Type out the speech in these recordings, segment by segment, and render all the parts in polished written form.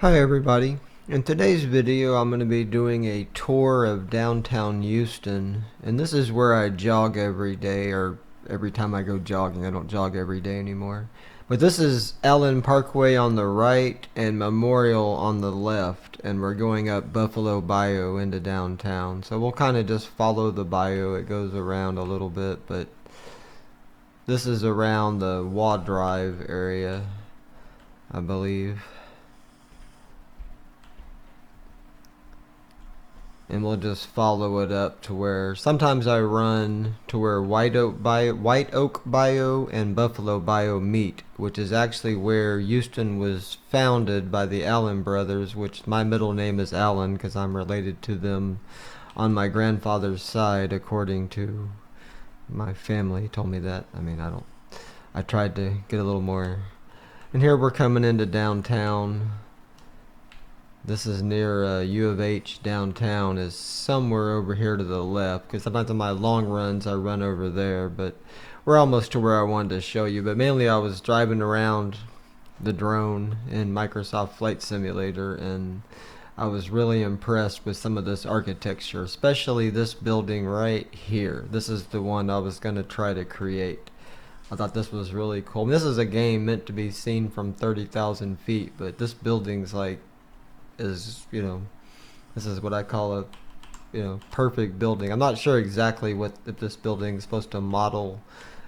Hi everybody. In today's video I'm going to be doing a tour of downtown Houston, and this is where I jog every day, or every time I go jogging. I don't jog every day anymore. But this is Allen Parkway on the right and Memorial on the left, and we're going up Buffalo Bayou into downtown. So we'll kind of just follow the bayou. It goes around a little bit, but this is around the Waugh Drive area, I believe. And we'll just follow it up to where sometimes I run to where White Oak Bayou and Buffalo Bayou meet, which is actually where Houston was founded by the Allen brothers, which my middle name is Allen because I'm related to them on my grandfather's side, according to my family told me that. I tried to get a little more. And here we're coming into downtown. This is near U of H downtown, is somewhere over here to the left, because sometimes on my long runs I run over there, but we're almost to where I wanted to show you. But mainly I was driving around the drone in Microsoft Flight Simulator, and I was really impressed with some of this architecture, especially this building right here. This is the one I was going to try to create. I thought this was really cool. This is a game meant to be seen from 30,000 feet, but this building's like this is what I call a perfect building. I'm not sure exactly what if this building is supposed to model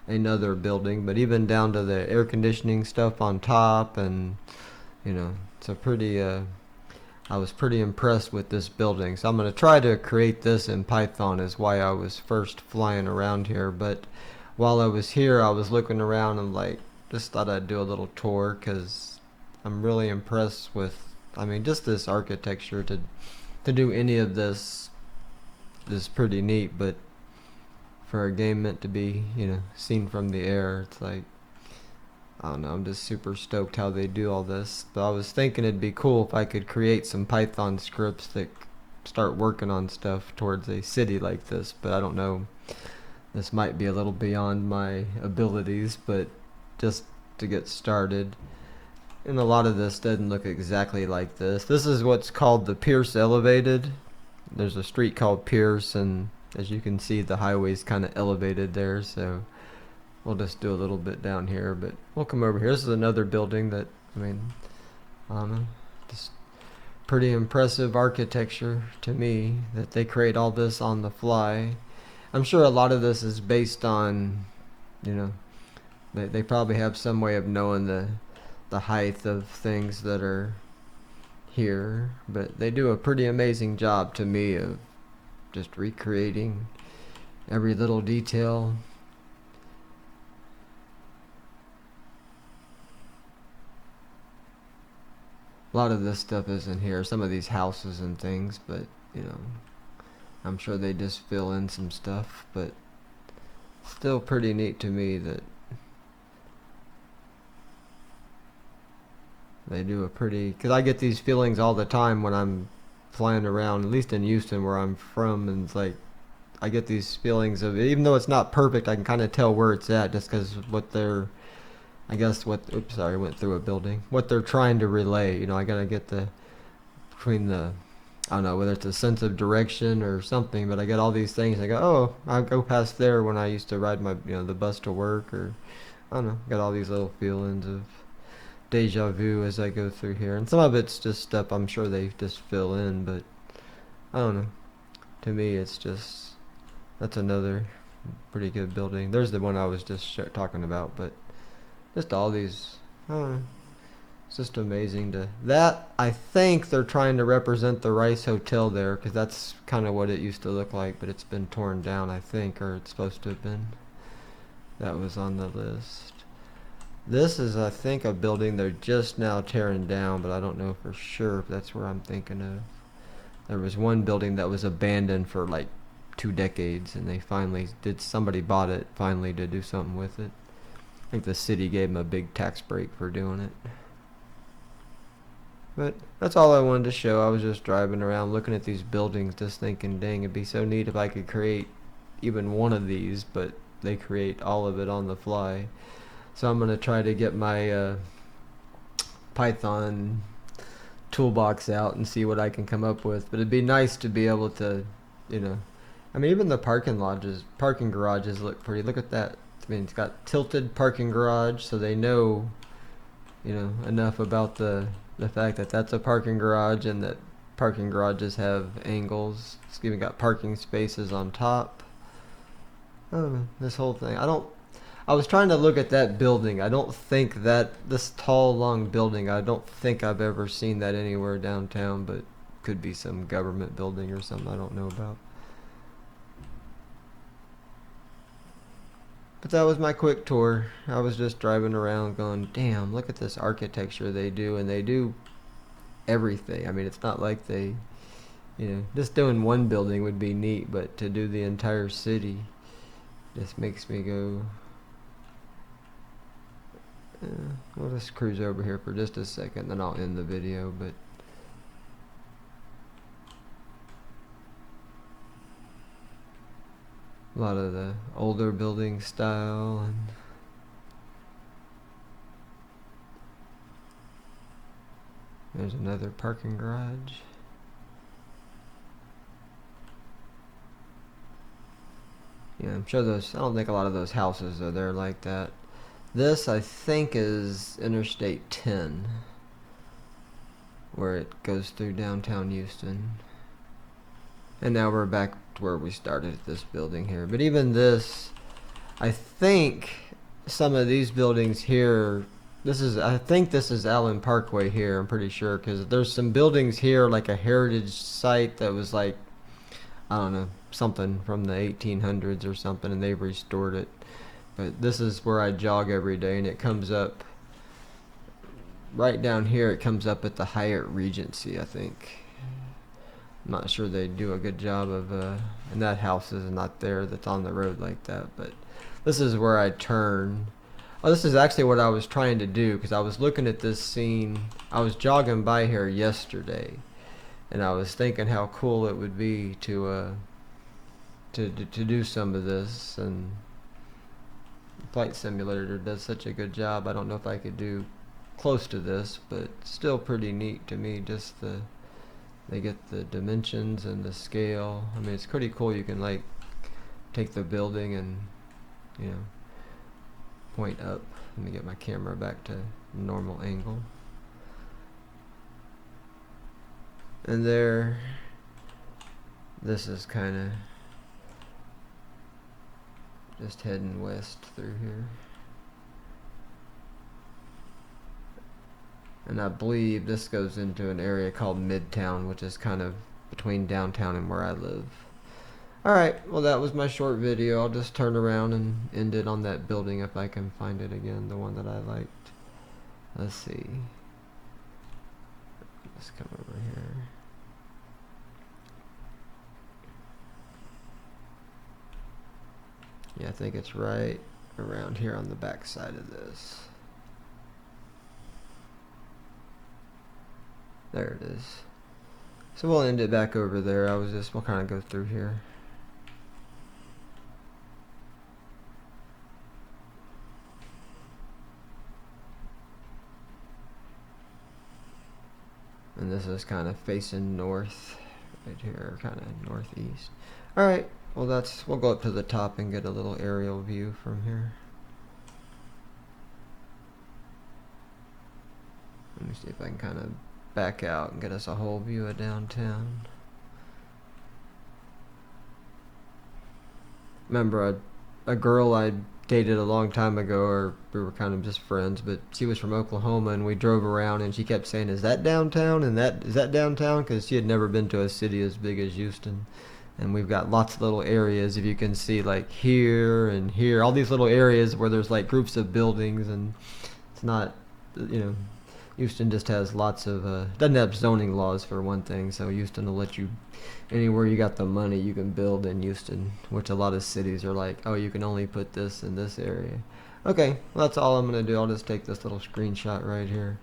another building, but even down to the air conditioning stuff on top, and it's a pretty I was pretty impressed with this building. So I'm going to try to create this in Python, is why I was first flying around here. But while I was here, I was looking around and just thought I'd do a little tour, because I'm really impressed with just this architecture. To do any of this is pretty neat, but for a game meant to be, seen from the air, it's like, I don't know, I'm just super stoked how they do all this. But I was thinking it'd be cool if I could create some Python scripts that start working on stuff towards a city like this, but I don't know. This might be a little beyond my abilities, but just to get started. And a lot of this doesn't look exactly like this. This is what's called the Pierce Elevated. There's a street called Pierce, and as you can see, the highway's kind of elevated there, so we'll just do a little bit down here, but we'll come over here. This is another building that, I don't know, just pretty impressive architecture to me, that they create all this on the fly. I'm sure a lot of this is based on, they probably have some way of knowing the height of things that are here, but they do a pretty amazing job to me of just recreating every little detail. A lot of this stuff isn't here, some of these houses and things, but I'm sure they just fill in some stuff, but still pretty neat to me that they do a pretty, because I get these feelings all the time when I'm flying around, at least in Houston where I'm from, and it's like I get these feelings of, even though it's not perfect, I can kind of tell where it's at, just because what they're, oops, sorry, I went through a building, what they're trying to relay. I gotta get between the, I don't know whether it's a sense of direction or something, but I get all these things. I go, oh, I go past there when I used to ride my, the bus to work, or I don't know, got all these little feelings of deja vu as I go through here, and some of it's just stuff I'm sure they just fill in, but I don't know, to me it's just, that's another pretty good building. There's the one I was just talking about, but just all these, I don't know, it's just amazing. That, I think they're trying to represent the Rice Hotel there, because that's kind of what it used to look like, but it's been torn down, I think, or it's supposed to have been. That was on the list. This is, I think, a building they're just now tearing down, but I don't know for sure if that's where I'm thinking of. There was one building that was abandoned for like 2 decades, and they finally somebody bought it finally to do something with it. I think the city gave them a big tax break for doing it. But that's all I wanted to show. I was just driving around looking at these buildings, just thinking, dang, it'd be so neat if I could create even one of these, but they create all of it on the fly. So I'm going to try to get my Python toolbox out and see what I can come up with. But it'd be nice to be able to, you know, I mean, even the parking garages look pretty. Look at that. I mean, it's got tilted parking garage, so they know, you know, enough about the fact that that's a parking garage and that parking garages have angles. It's even got parking spaces on top. Oh, this whole thing. I was trying to look at that building. I don't think that this tall, long building, I don't think I've ever seen that anywhere downtown, but could be some government building or something I don't know about. But that was my quick tour. I was just driving around going, damn, look at this architecture they do, and they do everything. I mean, it's not like they, you know, just doing one building would be neat, but to do the entire city just makes me go, we'll just cruise over here for just a second, then I'll end the video. But a lot of the older building style, and there's another parking garage. Yeah, I'm sure I don't think a lot of those houses are there like that. This, I think, is Interstate 10, where it goes through downtown Houston. And now we're back to where we started at this building here. But even this, I think some of these buildings here, I think this is Allen Parkway here, I'm pretty sure, because there's some buildings here, like a heritage site that was like, I don't know, something from the 1800s or something, and they've restored it. But this is where I jog every day, and it comes up right down here. It comes up at the Hyatt Regency, I think. I'm not sure they do a good job of, and that house is not there that's on the road like that, but this is where I turn. Oh, this is actually what I was trying to do, because I was looking at this scene. I was jogging by here yesterday, and I was thinking how cool it would be to do some of this, and Flight Simulator does such a good job. I don't know if I could do close to this, but still pretty neat to me. Just they get the dimensions and the scale. I mean, it's pretty cool. You can like take the building and, you know, point up. Let me get my camera back to normal angle. And there, this is kind of just heading west through here. And I believe this goes into an area called Midtown, which is kind of between downtown and where I live. Alright, well that was my short video. I'll just turn around and end it on that building if I can find it again, the one that I liked. Let's see. Let's come over here. Yeah, I think it's right around here on the back side of this. There it is. So we'll end it back over there. We'll kind of go through here. And this is kind of facing north, right here, kind of northeast. Alright, well we'll go up to the top and get a little aerial view from here. Let me see if I can kind of back out and get us a whole view of downtown. Remember a girl I dated a long time ago, or we were kind of just friends, but she was from Oklahoma, and we drove around and she kept saying, is that downtown? And is that downtown? Because she had never been to a city as big as Houston. And we've got lots of little areas, if you can see, like here and here, all these little areas where there's like groups of buildings, and it's not, you know, Houston just has lots of, doesn't have zoning laws for one thing, so Houston will let you, anywhere you got the money, you can build in Houston, which a lot of cities are like, oh, you can only put this in this area. Okay, well, that's all I'm going to do. I'll just take this little screenshot right here,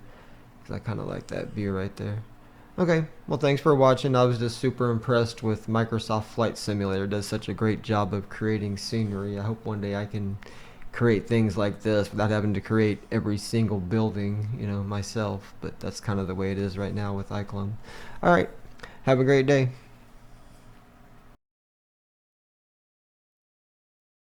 because I kind of like that view right there. Okay, well, thanks for watching. I was just super impressed with Microsoft Flight Simulator. It does such a great job of creating scenery. I hope one day I can create things like this without having to create every single building, myself. But that's kind of the way it is right now with iClone. All right. Have a great day.